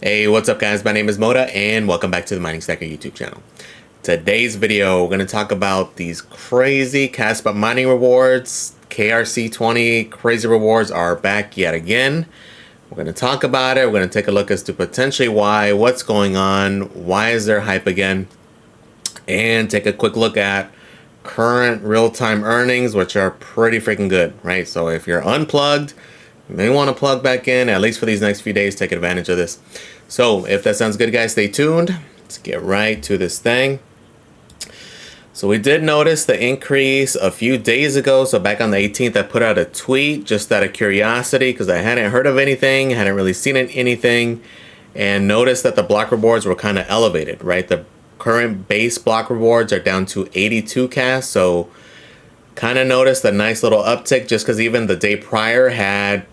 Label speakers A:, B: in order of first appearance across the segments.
A: Hey, what's up guys? My name is Moda and welcome back to the Mining Stacker YouTube channel. Today's video, we're going to talk about these crazy Kaspa mining rewards. KRC-20 crazy rewards are back yet again. We're going to talk about it. We're going to take a look as to potentially why, what's going on, why is there hype again, and take a quick look at current real-time earnings, which are pretty freaking good, right? So if you're unplugged, you may want to plug back in, at least for these next few days, take advantage of this. So if that sounds good, guys, stay tuned. Let's get right to this thing. So we did notice the increase a few days ago. So back on the 18th, I put out a tweet just out of curiosity because I hadn't heard of anything, hadn't really seen anything, and noticed that the block rewards were kind of elevated, right? The current base block rewards are down to 82 KAS. So kind of noticed a nice little uptick just because even the day prior had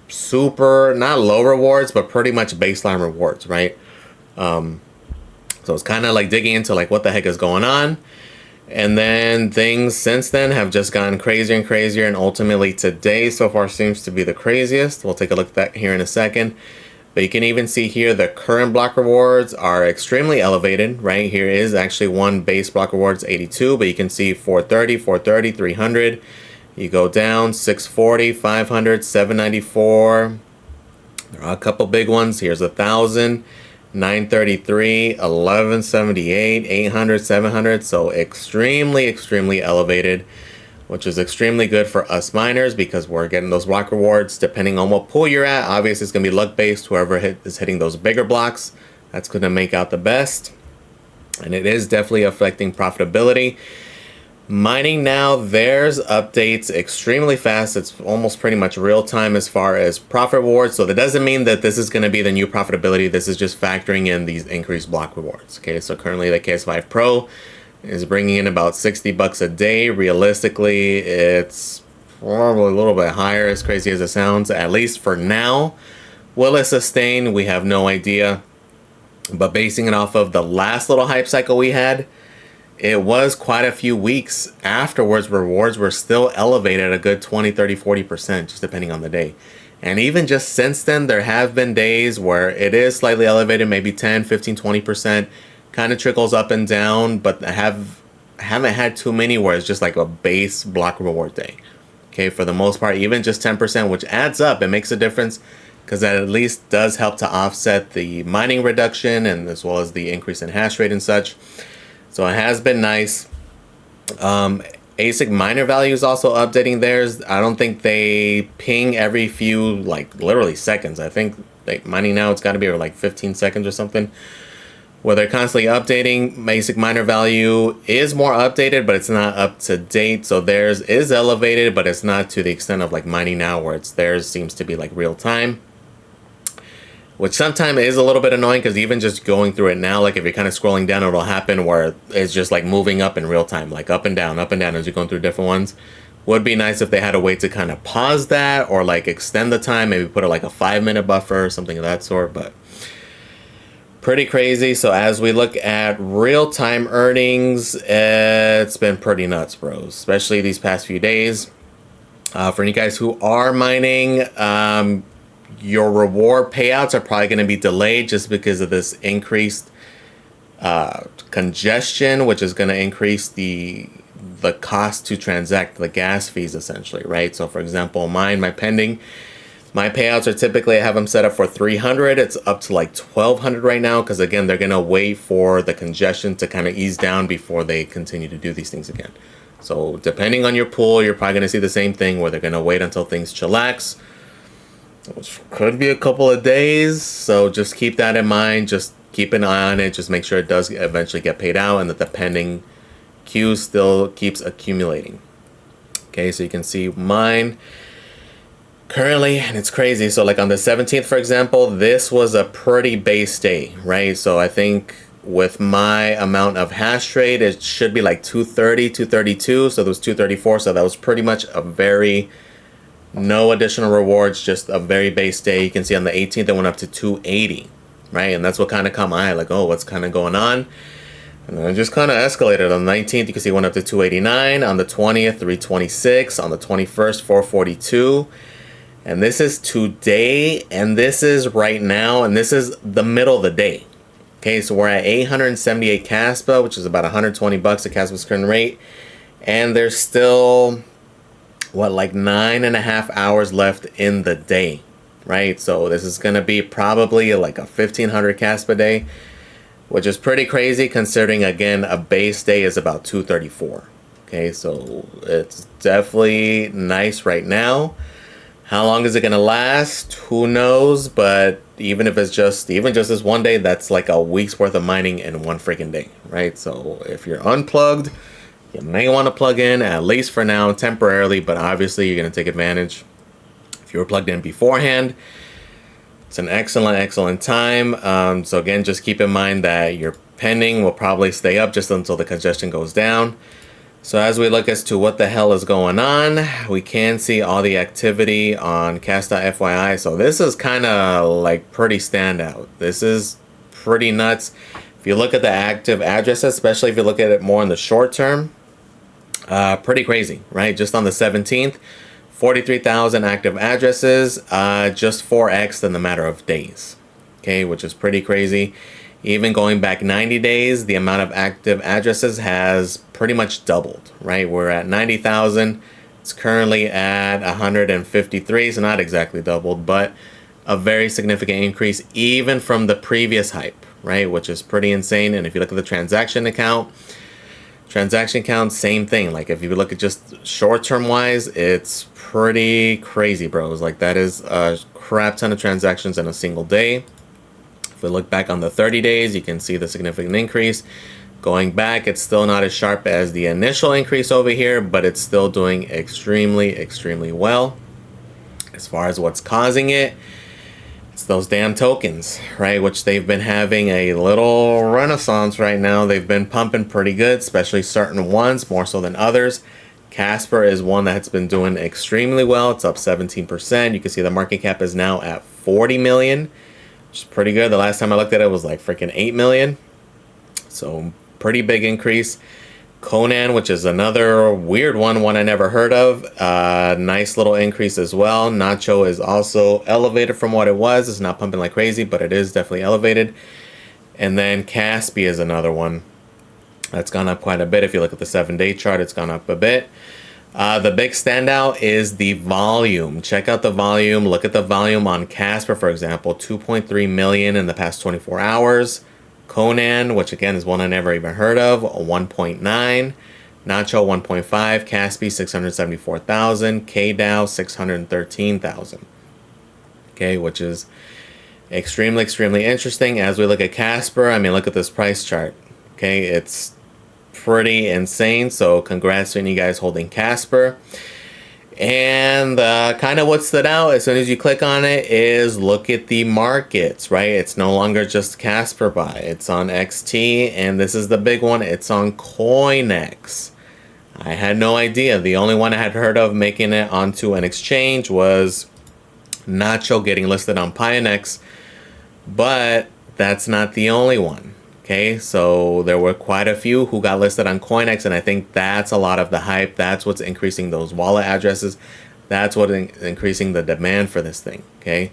A: super, not low rewards, but pretty much baseline rewards, right? So it's kind of like digging into like what the heck is going on. And then things since then have just gotten crazier and crazier, and ultimately today so far seems to be the craziest. We'll take a look at that here in a second. But you can even see here the current block rewards are extremely elevated, right? Here is actually one base block rewards 82, but you can see 430, 430, 300. You go down 640, 500, 794. There are a couple big ones. Here's 1,000, 933, 1178, 800, 700. So extremely elevated, which is extremely good for us miners because we're getting those block rewards depending on what pool you're at. Obviously, it's going to be luck based. Whoever is hitting those bigger blocks, that's going to make out the best. And it is definitely affecting profitability. Mining now, there's updates extremely fast. It's almost pretty much real time as far as profit rewards. So that doesn't mean that this is going to be the new profitability. This is just factoring in these increased block rewards. Okay, so currently the KS5 Pro is bringing in about 60 bucks a day. Realistically, it's probably a little bit higher, as crazy as it sounds, at least for now. Will it sustain? We have no idea. But basing it off of the last little hype cycle we had, it was quite a few weeks afterwards rewards were still elevated at a good 20, 30, 40%, just depending on the day. And even just since then, there have been days where it is slightly elevated, maybe 10, 15, 20%, kind of trickles up and down, but I haven't had too many where it's just like a base block reward day. Okay, for the most part, even just 10%, which adds up, it makes a difference because that at least does help to offset the mining reduction and as well as the increase in hash rate and such. So it has been nice. ASIC miner value is also updating theirs. I don't think they ping every few, like literally seconds. I think like mining now, it's got to be like 15 seconds or something, where they're constantly updating. ASIC miner value is more updated, but it's not up to date. So theirs is elevated, but it's not to the extent of like mining now, where theirs seems to be like real time. Which sometimes is a little bit annoying because even just going through it now, like if you're kind of scrolling down, it'll happen where it's just like moving up in real time, like up and down as you're going through different ones. Would be nice if they had a way to kind of pause that or like extend the time, maybe put like a 5-minute buffer or something of that sort, but pretty crazy. So as we look at real-time earnings, it's been pretty nuts, bros, especially these past few days. For you guys who are mining, your reward payouts are probably going to be delayed just because of this increased congestion, which is going to increase the cost to transact, the gas fees essentially, right? So for example, my pending, my payouts are typically, I have them set up for 300. It's up to like 1,200 right now because again, they're going to wait for the congestion to kind of ease down before they continue to do these things again. So depending on your pool, you're probably going to see the same thing where they're going to wait until things chillax, which could be a couple of days. So just keep that in mind. Just keep an eye on it. Just make sure it does eventually get paid out and that the pending queue still keeps accumulating. Okay, so you can see mine currently, and it's crazy. So like on the 17th, for example, this was a pretty base day, right? So I think with my amount of hash rate, it should be like 230, 232. So there was 234. So that was pretty much a very no additional rewards, just a very base day. You can see on the 18th, it went up to 280, right? And that's what kind of caught my eye, like, oh, what's kind of going on? And then it just kind of escalated. On the 19th, you can see it went up to 289. On the 20th, 326. On the 21st, 442. And this is today, and this is right now, and this is the middle of the day. Okay, so we're at 878 Kaspa, which is about 120 bucks at Kaspa's current rate. And there's still, what, like 9.5 hours left in the day, right? So this is going to be probably like a 1,500 Kaspa day, which is pretty crazy considering, again, a base day is about 234. Okay, so it's definitely nice right now. How long is it going to last? Who knows? But even if it's just this one day, that's like a week's worth of mining in one freaking day, right? So if you're unplugged, you may want to plug in, at least for now, temporarily, but obviously you're going to take advantage. If you were plugged in beforehand, it's an excellent time. So again, just keep in mind that your pending will probably stay up just until the congestion goes down. So as we look as to what the hell is going on, we can see all the activity on KAS.FYI. So this is kind of like pretty standout. This is pretty nuts. If you look at the active addresses, especially if you look at it more in the short term, pretty crazy, right? Just on the 17th, 43,000 active addresses, just 4x in the matter of days, okay, which is pretty crazy. Even going back 90 days, the amount of active addresses has pretty much doubled, right? We're at 90,000. It's currently at 153, so not exactly doubled, but a very significant increase even from the previous hype, right? Which is pretty insane. And if you look at the transaction count, same thing. Like if you look at just short-term wise, it's pretty crazy, bros. Like that is a crap ton of transactions in a single day. If we look back on the 30 days, you can see the significant increase. Going back, it's still not as sharp as the initial increase over here, but it's still doing extremely well. As far as what's causing it, it's those damn tokens, right? Which they've been having a little renaissance right now. They've been pumping pretty good, especially certain ones, more so than others. Kaspa is one that's been doing extremely well. It's up 17%. You can see the market cap is now at 40 million. Which is pretty good. The last time I looked at it was like freaking 8 million. So pretty big increase. Conan, which is another weird one I never heard of. Nice little increase as well. Nacho is also elevated from what it was. It's not pumping like crazy, but it is definitely elevated. And then Kaspa is another one that's gone up quite a bit. If you look at the 7-day chart, it's gone up a bit. The big standout is the volume. Check out the volume. Look at the volume on Kaspa, for example. 2.3 million in the past 24 hours. Conan, which again is one I never even heard of, 1.9. Nacho, 1.5. Kaspa, 674,000. KDAO, 613,000. Okay, which is extremely interesting. As we look at Kaspa, I mean, look at this price chart. Okay, it's pretty insane. So congrats to any guys holding Kaspa. And kind of what stood out as soon as you click on it is look at the markets, right? It's no longer just Kaspa buy. It's on XT, and this is the big one. It's on CoinEx. I had no idea. The only one I had heard of making it onto an exchange was Nacho getting listed on Pionex, but that's not the only one. Okay, so there were quite a few who got listed on CoinEx, and I think that's a lot of the hype. That's what's increasing those wallet addresses. That's what's increasing the demand for this thing, okay?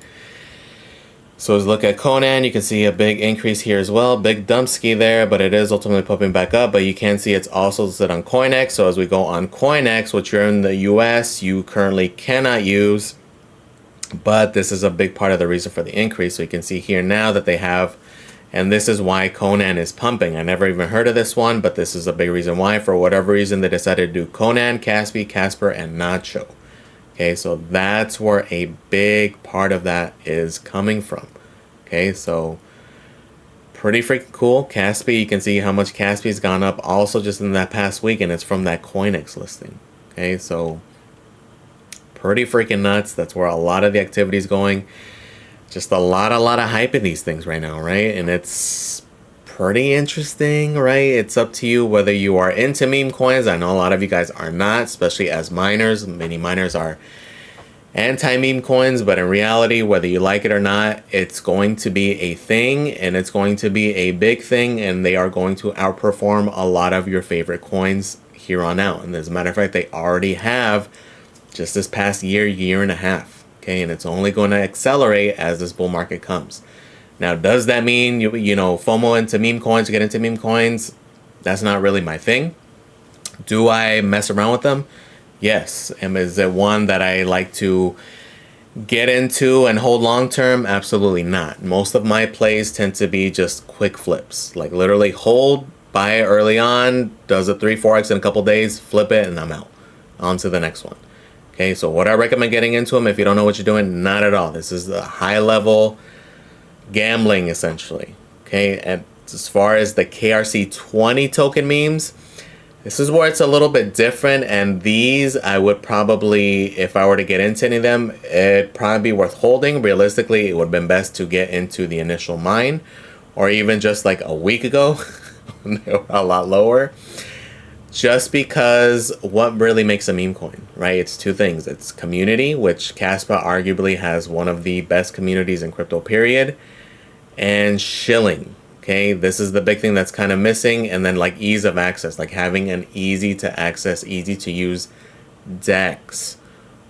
A: So as we look at Conan, you can see a big increase here as well. Big dumpski there, but it is ultimately popping back up. But you can see it's also listed on CoinEx. So as we go on CoinEx, which you're in the US, you currently cannot use. But this is a big part of the reason for the increase. So you can see here now that they have, and this is why Conan is pumping. I never even heard of this one, but this is a big reason why. For whatever reason, they decided to do Conan, Kaspa, and Nacho. Okay, so that's where a big part of that is coming from. Okay, so pretty freaking cool. Kaspa, you can see how much Kaspa has gone up also just in that past week, and it's from that CoinEx listing. Okay, so pretty freaking nuts. That's where a lot of the activity is going. Just a lot of hype in these things right now, right? And it's pretty interesting, right? It's up to you whether you are into meme coins. I know a lot of you guys are not, especially as miners. Many miners are anti-meme coins, but in reality, whether you like it or not, it's going to be a thing, and it's going to be a big thing, and they are going to outperform a lot of your favorite coins here on out. And as a matter of fact, they already have just this past year and a half. Okay, and it's only going to accelerate as this bull market comes. Now, does that mean you know FOMO into meme coins, get into meme coins? That's not really my thing. Do I mess around with them? Yes. And is it one that I like to get into and hold long term? Absolutely not. Most of my plays tend to be just quick flips, like literally hold, buy it early on, does a 3-4x in a couple days, flip it, and I'm out. On to the next one. Okay, so what I recommend getting into them if you don't know what you're doing? Not at all. This is the high level gambling essentially. Okay, and as far as the KRC-20 token memes, this is where it's a little bit different, and these I would probably, if I were to get into any of them, it'd probably be worth holding. Realistically, it would have been best to get into the initial mine, or even just like a week ago when they were a lot lower. Just because what really makes a meme coin, right? It's two things. It's community, which Kaspa arguably has one of the best communities in crypto, period, and shilling. Okay, this is the big thing that's kind of missing. And then like ease of access, like having an easy to access, easy to use DEX.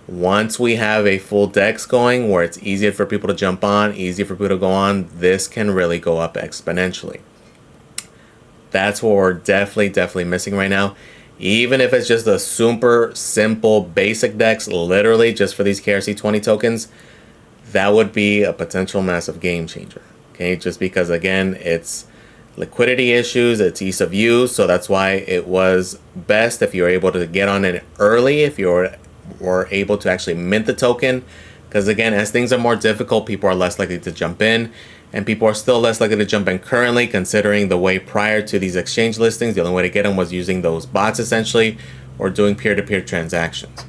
A: Once we have a full DEX going where it's easier for people to jump on, easier for people to go on, this can really go up exponentially. That's what we're definitely missing right now. Even if it's just a super simple basic DEX, literally just for these KRC-20 tokens, that would be a potential massive game changer. Okay, just because again, it's liquidity issues, it's ease of use, so that's why it was best if you were able to get on it early, if you were able to actually mint the token, because again, as things are more difficult, people are less likely to jump in, and people are still less likely to jump in currently, considering the way prior to these exchange listings, the only way to get them was using those bots essentially, or doing peer-to-peer transactions.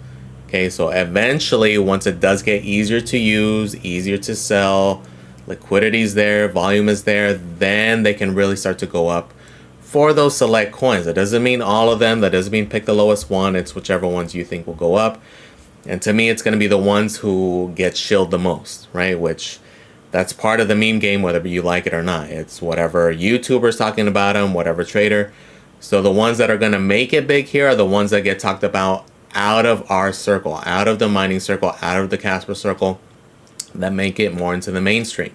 A: Okay, so eventually, once it does get easier to use, easier to sell, liquidity's there, volume is there, then they can really start to go up for those select coins. That doesn't mean all of them, that doesn't mean pick the lowest one, it's whichever ones you think will go up. And to me, it's going to be the ones who get shilled the most, right? Which, that's part of the meme game, whether you like it or not. It's whatever YouTuber's talking about them, whatever trader. So the ones that are going to make it big here are the ones that get talked about out of our circle, out of the mining circle, out of the Kaspa circle, that make it more into the mainstream.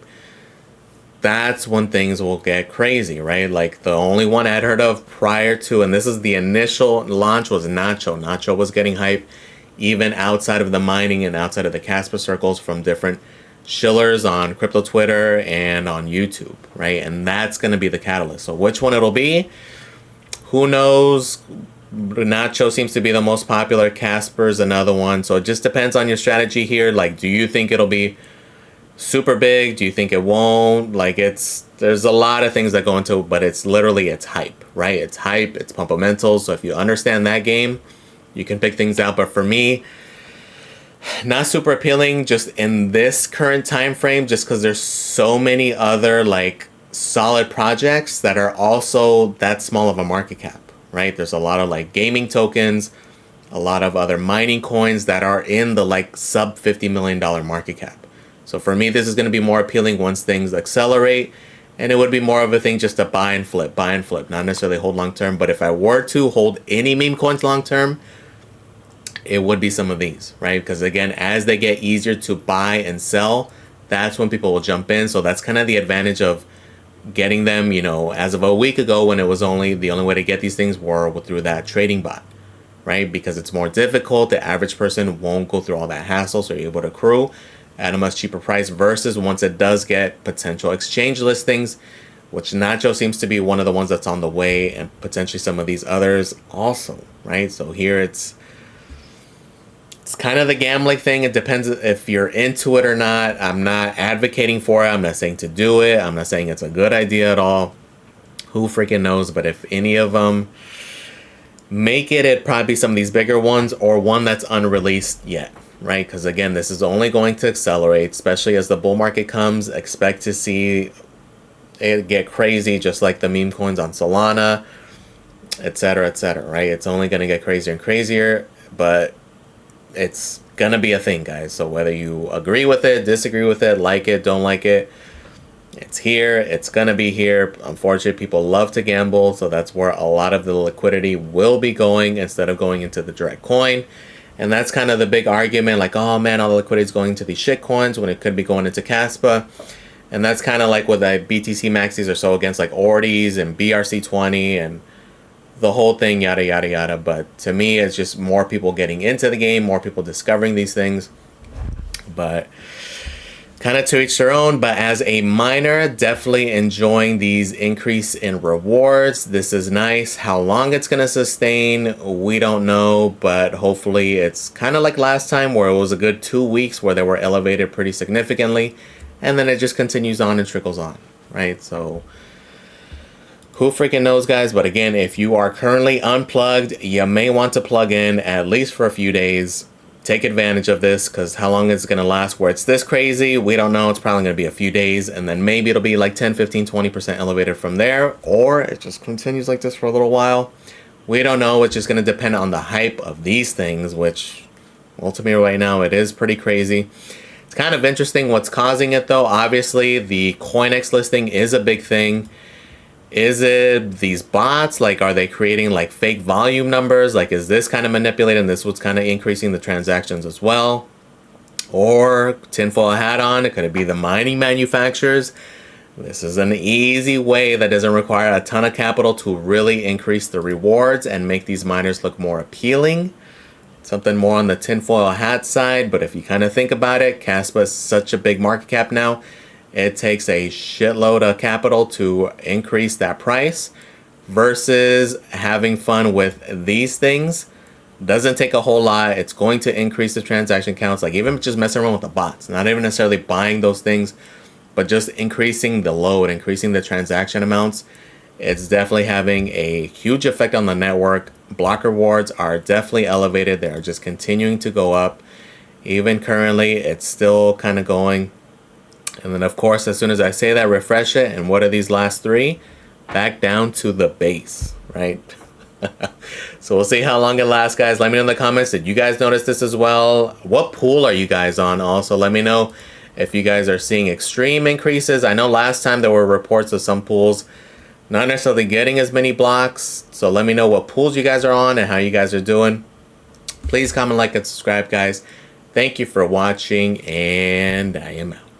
A: That's when things will get crazy, right? Like the only one I'd heard of prior to, and this is the initial launch, was Nacho. Nacho was getting hype even outside of the mining and outside of the Kaspa circles from different shillers on crypto Twitter and on YouTube, right? And that's going to be the catalyst. So which one it'll be, who knows? Nacho seems to be the most popular. Kasper's another one. So it just depends on your strategy here. Like, do you think it'll be super big? Do you think it won't? Like, there's a lot of things that go into it, but it's hype, right? It's hype, it's pumpamentals. So if you understand that game, you can pick things out. But for me, not super appealing just in this current time frame, just because there's so many other like solid projects that are also that small of a market cap, right? There's a lot of like gaming tokens, a lot of other mining coins that are in the like sub $50 million market cap. So for me, this is going to be more appealing once things accelerate, and it would be more of a thing just to buy and flip, not necessarily hold long term. But if I were to hold any meme coins long term, it would be some of these, right? Because again, as they get easier to buy and sell, that's when people will jump in. So that's kind of the advantage of getting them, you know, as of a week ago when it was only, the only way to get these things were through that trading bot, right? Because it's more difficult. The average person won't go through all that hassle, so you're able to accrue at a much cheaper price versus once it does get potential exchange listings, which Nacho seems to be one of the ones that's on the way, and potentially some of these others also, right? So here it's kind of the gambling thing. It depends if you're into it or not. I'm not advocating for it. I'm not saying to do it. I'm not saying it's a good idea at all. Who freaking knows? But if any of them make it, it'd probably be some of these bigger ones or one that's unreleased yet, right? Because again, this is only going to accelerate, especially as the bull market comes. Expect to see it get crazy, just like the meme coins on Solana, etc., right? It's only going to get crazier and crazier, but it's gonna be a thing, guys. So whether you agree with it, disagree with it, like it, don't like it, it's here, it's gonna be here. Unfortunately, people love to gamble, so that's where a lot of the liquidity will be going instead of going into the direct coin. And that's kind of the big argument, like, oh man, all the liquidity is going to these shit coins when it could be going into Kaspa. And that's kind of like what the BTC maxis are so against, like Ordies and BRC-20 and the whole thing, yada, yada, yada. But to me, it's just more people getting into the game, more people discovering these things. But kind of to each their own. But as a miner, definitely enjoying these increase in rewards. This is nice. How long it's going to sustain, we don't know. But hopefully it's kind of like last time where it was a good 2 weeks where they were elevated pretty significantly. And then it just continues on and trickles on, right? So who freaking knows, guys? But again, if you are currently unplugged, you may want to plug in at least for a few days. Take advantage of this, because how long is it going to last where it's this crazy? We don't know. It's probably going to be a few days, and then maybe it'll be like 10, 15, 20% elevated from there, or it just continues like this for a little while. We don't know. It's just going to depend on the hype of these things, which ultimately right now it is pretty crazy. It's kind of interesting what's causing it, though. Obviously, the CoinEx listing is a big thing. Is it these bots? Like, are they creating like fake volume numbers? Like, is this kind of manipulating? This what's kind of increasing the transactions as well? Or tinfoil hat on, could it be the mining manufacturers? This is an easy way that doesn't require a ton of capital to really increase the rewards and make these miners look more appealing. Something more on the tinfoil hat side, but if you kind of think about it, Kaspa is such a big market cap now. It takes a shitload of capital to increase that price versus having fun with these things. Doesn't take a whole lot. It's going to increase the transaction counts. Like even just messing around with the bots, not even necessarily buying those things, but just increasing the load, increasing the transaction amounts. It's definitely having a huge effect on the network. Block rewards are definitely elevated. They are just continuing to go up. Even currently, it's still kind of going. And then, of course, as soon as I say that, refresh it. And what are these last three? Back down to the base, right? So we'll see how long it lasts, guys. Let me know in the comments. Did you guys notice this as well? What pool are you guys on? Also, let me know if you guys are seeing extreme increases. I know last time there were reports of some pools not necessarily getting as many blocks. So let me know what pools you guys are on and how you guys are doing. Please comment, like, and subscribe, guys. Thank you for watching, and I am out.